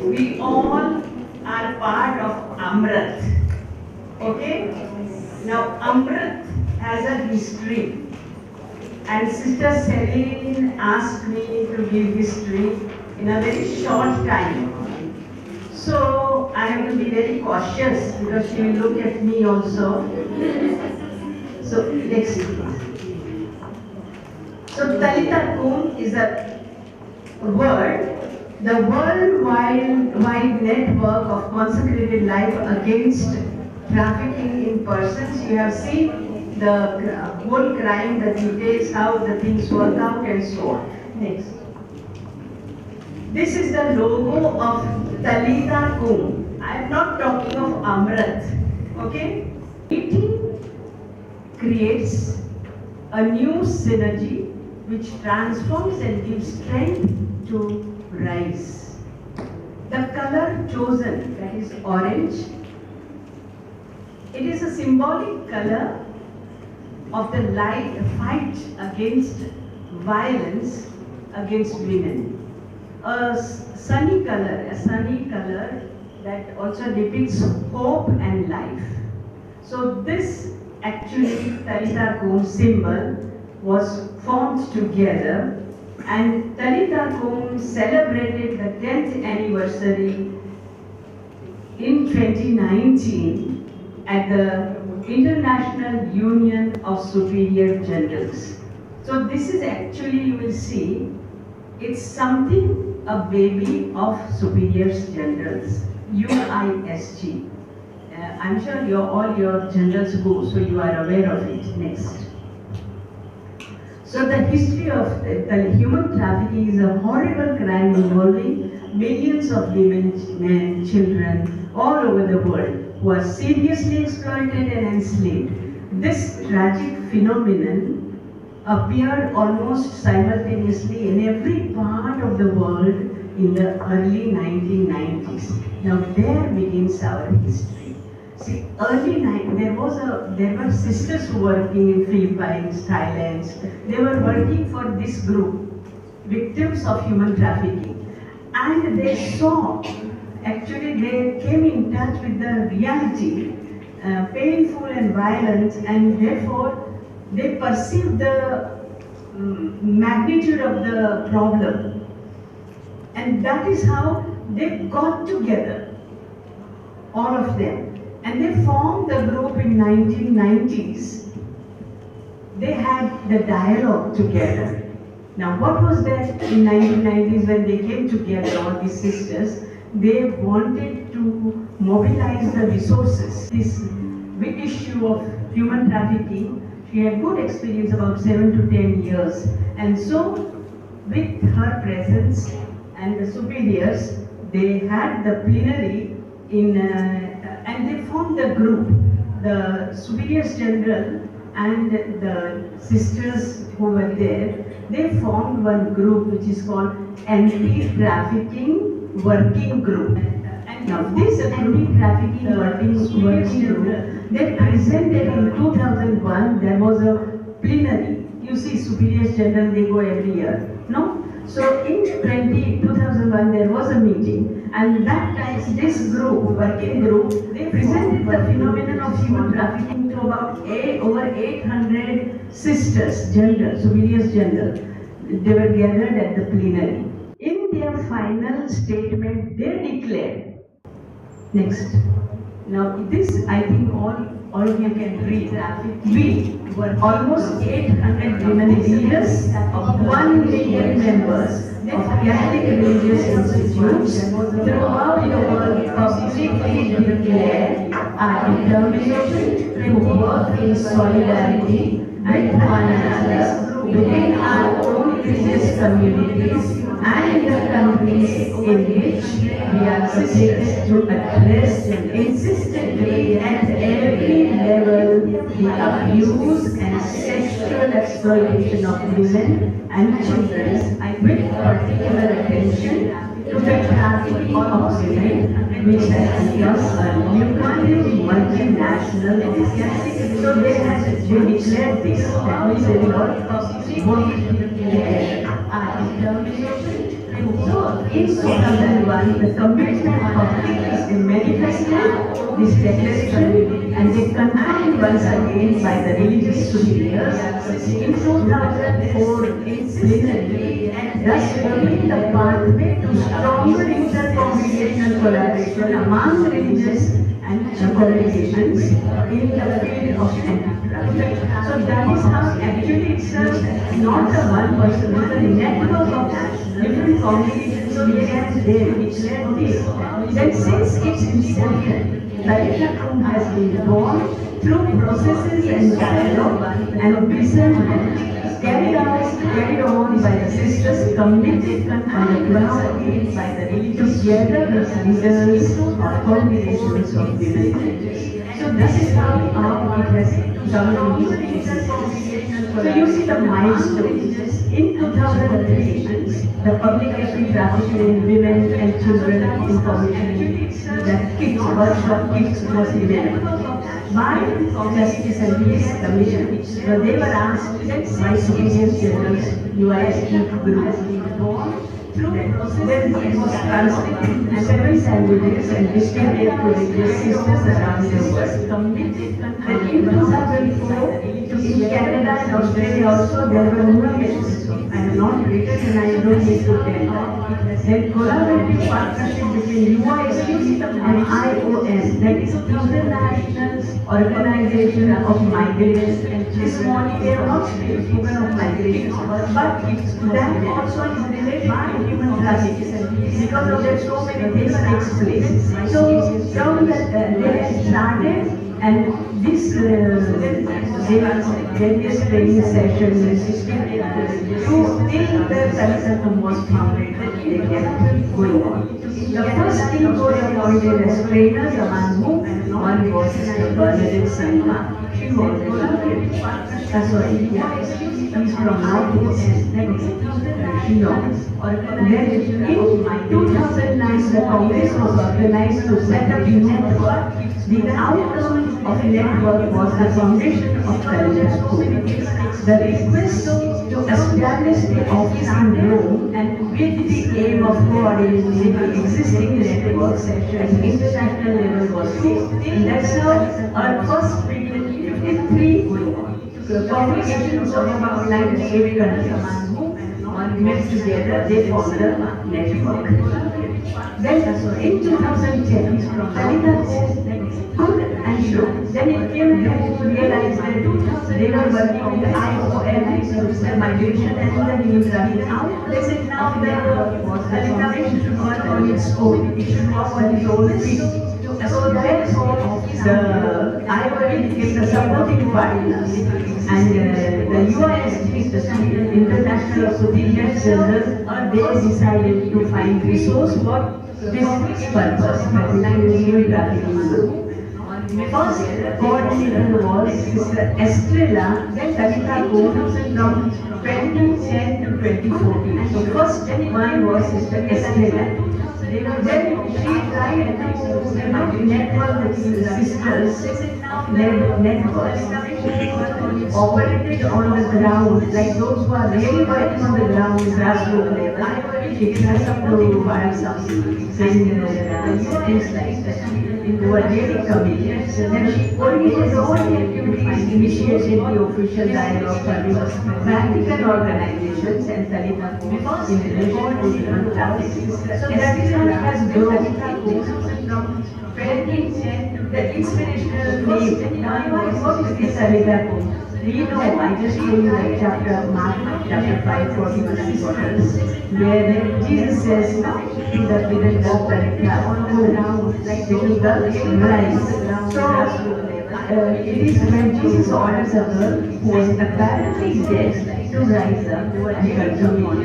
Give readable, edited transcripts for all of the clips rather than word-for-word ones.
We all are part of Amrit. Okay? Now, Amrit has a history. And Sister Celine asked me to give history in a very short time. So I will be very cautious because she will look at me also. So next please. So Talita Kum is a word, the worldwide network of consecrated life against trafficking in persons. You have seen the whole crime, the details, how the things work out and so on. Next. This is the logo of Talita Kum. I am not talking of Amrit. Okay? Eating creates a new synergy which transforms and gives strength to rise. The color chosen, that is orange, it is a symbolic color of the fight against violence against women. A sunny color that also depicts hope and life. So this actually Talita Kum symbol was formed together, and Talita Kum celebrated the 10th anniversary in 2019 at the International Union of Superior Generals. So this is actually, you will see, it's something, a baby of Superior Generals, UISG. I'm sure all your generals go, so you are aware of it. Next. So the history of the human trafficking is a horrible crime involving millions of women, men, children all over the world who are seriously exploited and enslaved. This tragic phenomenon appeared almost simultaneously in every part of the world in the early 1990s. Now there begins our history. See, there were sisters who were working in Philippines, Thailand. They were working for this group, victims of human trafficking. And they saw, actually they came in touch with the reality, painful and violent, and therefore they perceived the magnitude of the problem. And that is how they got together, all of them. And they formed the group in 1990s. They had the dialogue together. Now what was that in 1990s when they came together, all these sisters? They wanted to mobilize the resources. This big issue of human trafficking, she had good experience, about 7 to 10 years. And so with her presence and the superiors, they had the plenary and they formed the group, the superiors general and the sisters who were there. They formed one group which is called Anti-Trafficking Working Group. And now this Anti-Trafficking Working Group, they presented in 2001, there was a plenary. You see, superiors general, they go every year, no? So in 2001 there was a meeting, and that time this group, working group, they presented the phenomenon of human trafficking to about over 800 sisters, general, superiors general. They were gathered at the plenary. In their final statement, they declared, next. Now this, I think all of you can read. We were almost 800 women leaders of 1 million members of Catholic religious institutes throughout the world publicly declare our determination to work in solidarity with one another within our own religious communities and in the countries in which we are committed to address insistently at every level the abuse and sexual exploitation of women and children, with particular attention to the trafficking of women, which has become a lucrative multinational business. So they declared this, that we will not work together. So in 2001, the commitment publicly manifested this declaration and they confirmed once again by the religious superiors in 2004 in plenary, thus opening the pathway to stronger intercongregational collaboration among religious and congregations in the field of anti-trafficking. So that is how actually it's not a one person, it's a network of different congregations here and there which led this. Then since its inception, Lalita has been born through processes and dialogue and discernment carried on by the sisters committed on the ground by the religious together with leaders of congregations of women. So this is how it has come into existence. So you see the milestones. In 2003, the publication Trafficking in Women and Children Information, that KICS, workshop KICS was event by Justice and Peace Commission. So they were asked by Superior Generals, UISP group. Then it was translated to several languages and distributed to religious sisters around the world. Then in 2004, in Canada and Australia also there were movements. I have not written and I don't need to tell that. Then collaborative partnership between UISP and IOM, that is International Organization of Migrants. This morning they have not spoken of migration, but that also is related to human trafficking because of that so many things takes place. So from that they had started and this various training sessions till the Kalisatam was founded, they kept going on. The first thing was appointed as trainers among whom one was Bernadette Salma. She was sorry, he's from North. She knows. Then in 2009, the Congress was organized to set up a network. The outcome of the network was the foundation of Kalina. The request to establish the office in Rome and with the aim of coordinating the existing networks at international level was made. And that's how our first 53 congregations of about 98 countries met together, they formed a network. Then in 2010, Kalina said, good and sure. Then it came to realize that they were working with IOM, the migration and the new trafficking. They said now Kalina should work on its own, it should work on its own feet. So therefore, the IOM became the supporting partners and the UISP, the International Superior Generals, they decided to find resource for this purpose, human trafficking. First coordinator was Sister Estrella Kalita from 2010 to 2014. So first one was Sister Estrella. Then she tried to network with sisters, networks operated on the ground, like those who are really working on the ground, grassroots level. She tries up to buy something, and things like that. They were really committed. Then she coordinated all the activities, initiated the official dialogue for the practical organizations and Kalita in relation to human trafficking. So that is how it has grown. The inspirational name. What is this Kalita? We know, I just told you that chapter, Mark chapter 5, 41 where Jesus says to the widow girl, go down, like little girl, rise. So it is when Jesus orders a girl who was apparently dead to rise up and continue on.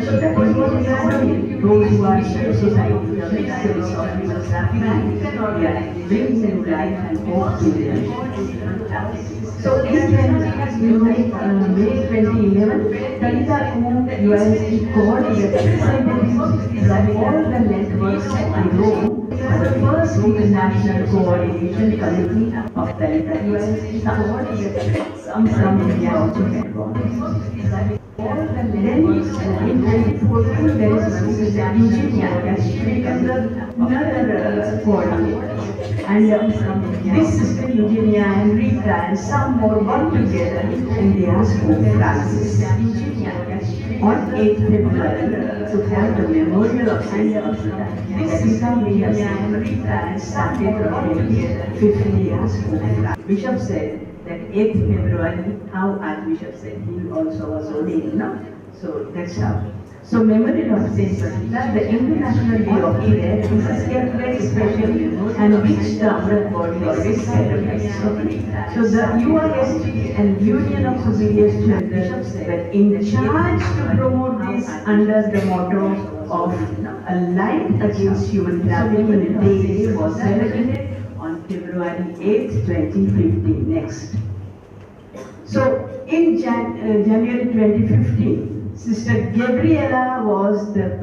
So that is what we are doing. Those who are in the society, the victims of human trafficking, we are bringing new life and hope to them. So in May 2011, Kalita UISP coordinated from all the networks in Rome for the first international coordination committee of Kalita UISP coordinated some from India also had gone. Then in 2014 there is Sister Eugenia, and she becomes another coordinator. And this Sister Eugenia, Enrica, and some more work together, and they asked Pope Francis on 8th February to have the memorial of Saint Eugenia. This is how we have Enrica and started together 50 years. Bishop said that 8th February, how Archbishop said he also was ordained, no? So that's how. So Memorial of Saint Eugenia, the International Day of Prayer, this is kept very special and which the Amrit body always celebrates. So the UIST and Union of Superior Churches were in charge to promote this under the motto of a light against human trafficking, and the day was celebrated on February 8th, 2015. Next. So in January 2015, Sister Gabriela was the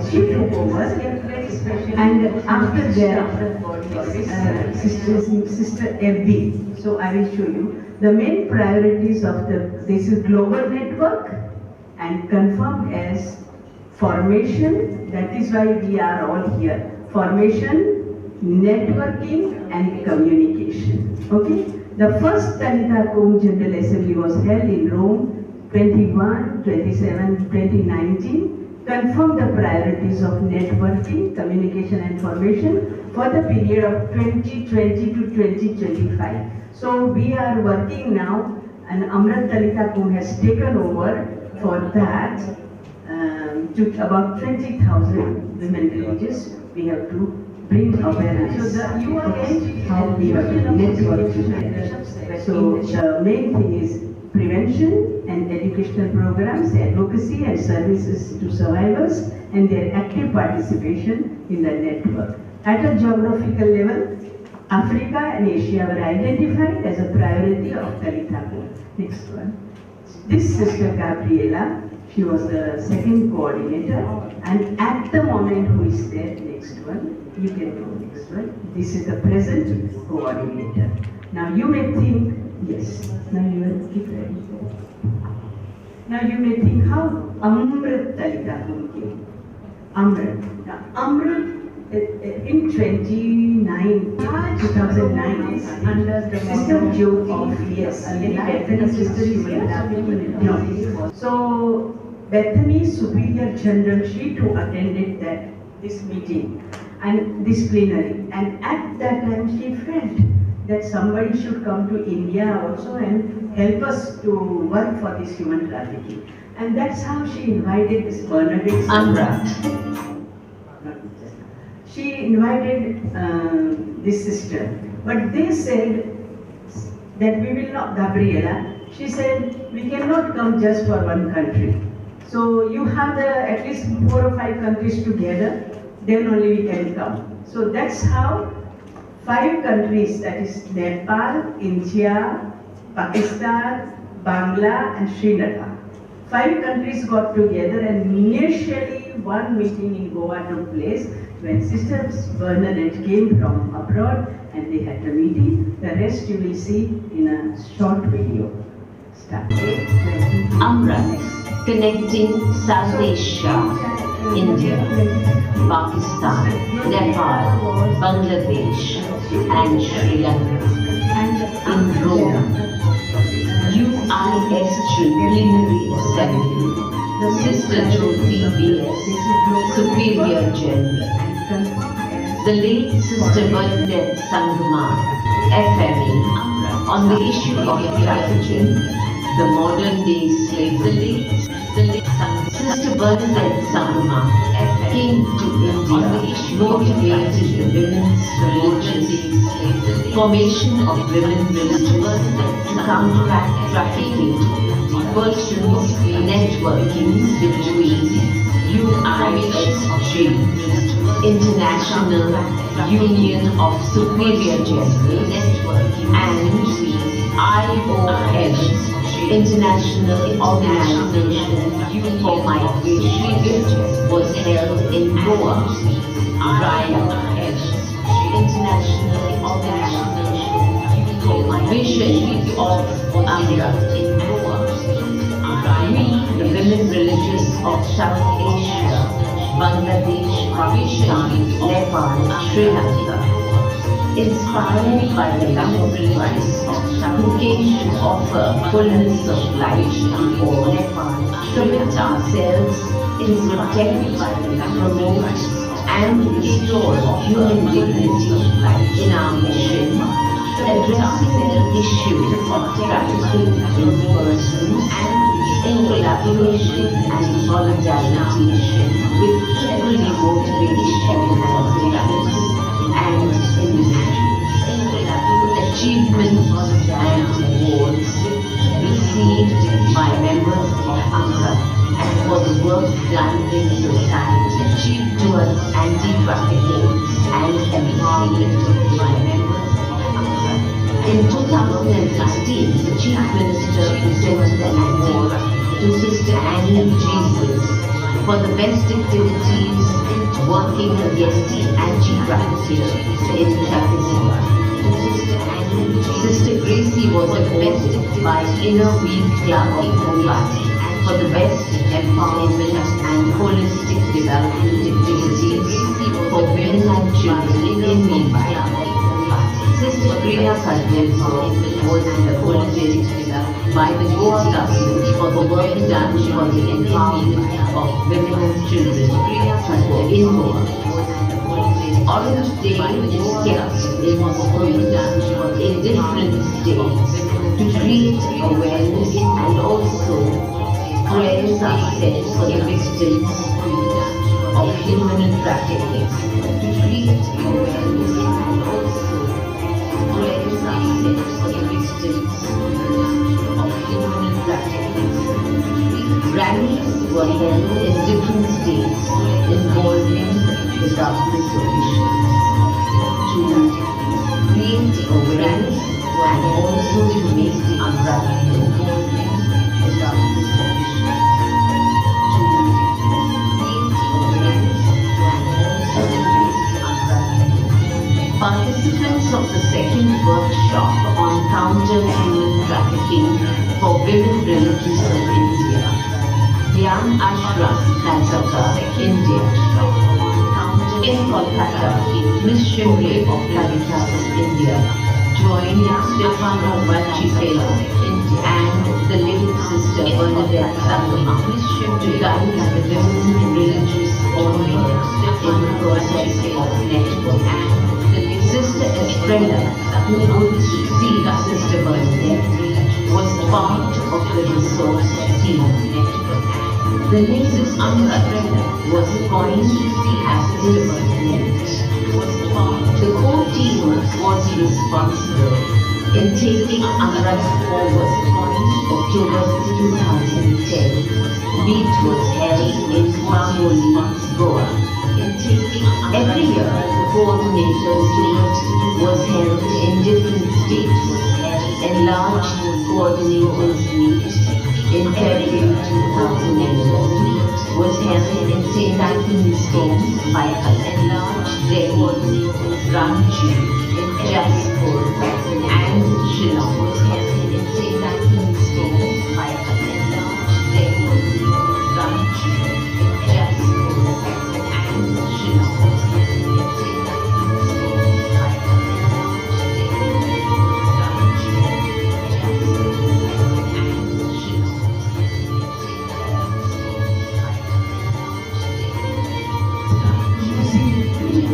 she took over, and after that, Sister Evie. So I will show you the main priorities of this is global network and confirmed as formation. That is why we are all here. Formation, networking, and communication. Okay. The first Talita Kum General Assembly was held in Rome 21, 27, 2019, confirmed the priorities of networking, communication and formation for the period of 2020 to 2025. So we are working now, and Amrit Talita Kum has taken over for that to about 20,000 women villages. We have to bring awareness. So the UIN, how we have to network together. So the main thing is prevention and educational programs, advocacy and services to survivors, and their active participation in the network. At a geographical level, Africa and Asia were identified as a priority of Talita Kum. Next one. This Sister Gabriela, she was the second coordinator, and at the moment who is there, next one, you can go next one. This is the present coordinator. Now you may think, yes, now you will keep ready. Now you may think how Amrit Talita Kum came. Amrit. Now Amrit in 2009 is under the Sister Jyoti. Yes, Bethany Sister is no. So Bethany Superior General, she too attended this meeting and this plenary, and at that time she felt that somebody should come to India also and help us to work for this human trafficking. And that's how she invited this Bernadette. She invited this sister, but they said that we will not, Gabriela, she said, we cannot come just for one country. So you have at least 4 or 5 countries together, then only we can come. So that's how 5 countries, that is Nepal, India, Pakistan, Bangla and Sri Lanka. 5 countries got together, and initially one meeting in Goa took place when Sister Bernadette came from abroad and they had the meeting. The rest you will see in a short video. Start. Amrit, connecting South Asia, India, Pakistan, Nepal, Bangladesh and Sri Lanka. In Rome, UISG Plenary Assembly, Sister Jyoti B.S., Superior General. The late Sister Bernadette Sangma, FME, on the issue of trafficking, the modern day slavery. Sister Bernadette Sangma came to India, motivated the women's religious formation of women villages to counteract trafficking, persons networking between UISG, International Union of Superior Generals, and IOM, International Organization for Migration, was held in Goa. International Organization for Migration of Amrit in Goa. the women religious of South Asia, Bangladesh, Pakistan, Nepal, Sri Lanka. Inspired by the love of Christ, who came to offer fullness of life to all, commit ourselves in protect, promote, and restore human dignity in our mission, addressing the issue of trafficking in persons in collaboration and solidarity with equally motivated organizations and individuals. Achievements and awards received by members of AMRA and for the work done in society towards anti-trafficking and empowerment by members of AMRA. In 2016, the Chief Minister presented an award to Sister Annie Jesus for the best activities working against anti-trafficking in trafficking. Sister Gracie was attested by Inner Week Club of Mumbai for the best empowerment and holistic development activities for women and children in Mumbai. Sister Priya Kadilso was appointed by the Goa government for the work done for the empowerment of women and children in Goa. Orange Day is kept in schools in different states to create awareness, and also prayers are said for the victims of human trafficking. To create awareness, and also prayers are said for the victims of human trafficking. Rallies were held in different states involving the government officials to create awareness and also to make the umbrella involving the government officials to create awareness and also to make the umbrella. Participants of the second workshop on counter-human trafficking for women religious of India, Dhyan Ashram, Calcutta, India. In Kolkata, Miss Shimle of Caritas, India, joined Stefano Vachipello and the living sister Bernadette Sangama to guide the women religious order in the process of network. Sister Estrella, who would succeed Sister Bernadette, was part of the resource team. The latest umbrella was appointed as Sister Bernadette. The core team was responsible in taking umbrella forward. October 2010, meet was held in Pondy, Goa. Every year, the coordinators meet was held in different states. Enlarged coordinators meet in February 2011 was held in St. Anthony's Home by enlarged their coordinators Ranchi, Jaspur and Shillong was held in St. Anthony's Home by enlarged their coordinators Ranchi, Jaspur and Shillong was held in St. Anthony's Home by enlarged their coordinators Ranchi, Jaspur and Shillong.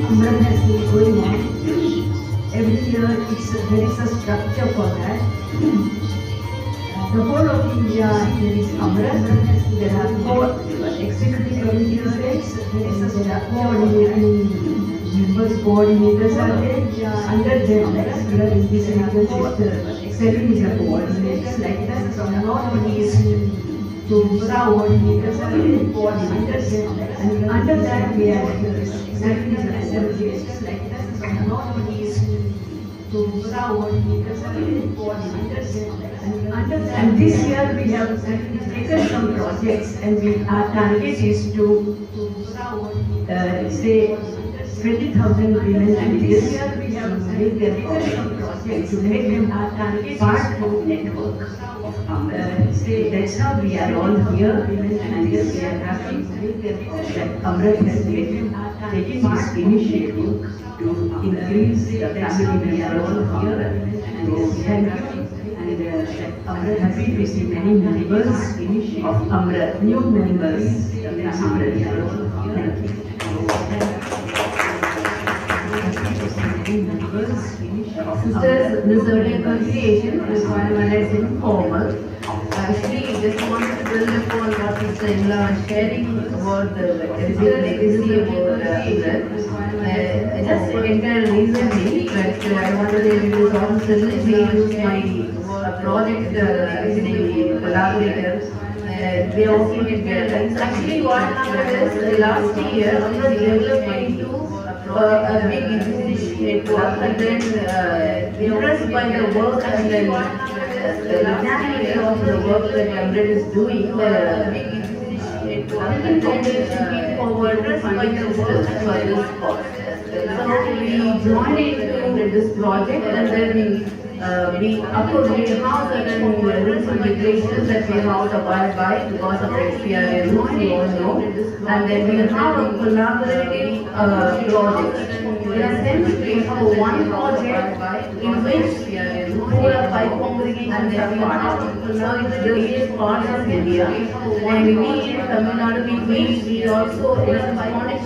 Umbrella has been going on. Every year there is a structure for that. The whole of India there is umbrella. There are 4 executive committees there. There are coordinating members, coordinators are there. Under them, there is this Selling is a coordinator like that. From northeast to south, coordinators are there. Coordinators, and under that we have exactly the assembly like that. From northeast to south, coordinators are there. Coordinators, and this year we have taken some projects, and our target is to say 20,000 women and this year we have made their project to make them part of network of that's how we are all here and yes, we are happy that Amrit has taken this initiative to increase the family members here and yes, thank you. And Amrit happy to see many members of Amrit, new members of Amrit. Thank you. Sisters, this earlier congregation is one is informal. Actually, just wanted to build upon what Sister Imla was sharing about the big legacy about that. Just entered recently, but I wanted to introduce also use my project actually collaborators. They are working together. Actually, what happened is last year I was developing into a big network and then impressed by the work and then the reality of the work that Amrit is doing, the big foundation came forward by the sisters for this cause. So we joined into this project and then we of course we have certain rules and regulations that we have to abide by because of XPRA rules, we all know. And then we have a collaborative project. In a sense, we have one project in which 4 or 5 congregations are part of. So it's various parts of India. And we in Tamil Nadu, we also in Pondy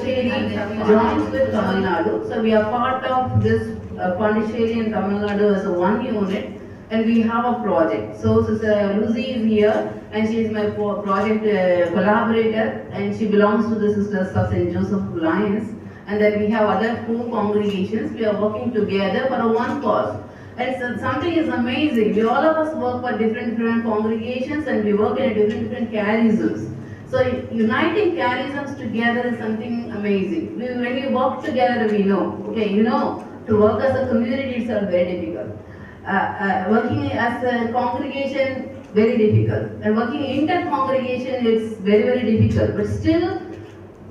joins with Tamil Nadu. So we are part of this Pondy and Tamil Nadu as a one unit. And we have a project. So Sister Lucy is here and she is my project collaborator and she belongs to the Sisters of St. Joseph Alliance. And then we have other 2 congregations. We are working together for a one cause. And so something is amazing. We all of us work for different congregations and we work in different charisms. So uniting charisms together is something amazing. When we work together, we know. Okay, you know, to work as a community it's very difficult. Working as a congregation, very difficult. And working inter-congregation, it's very difficult. But still,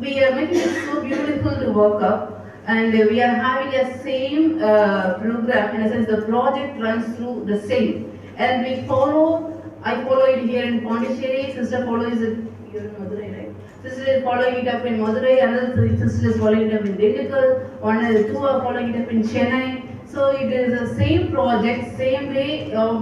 we are making it so beautiful to work up. And we are having a same program, in a sense the project runs through the same. And we follow, I follow it here in Pondicherry, sister follows it here in Madurai, right? Sister is following it up in Madurai, another sister is following it up in Dindigul, 2 are following it up in Chennai. So it is the same project, same way of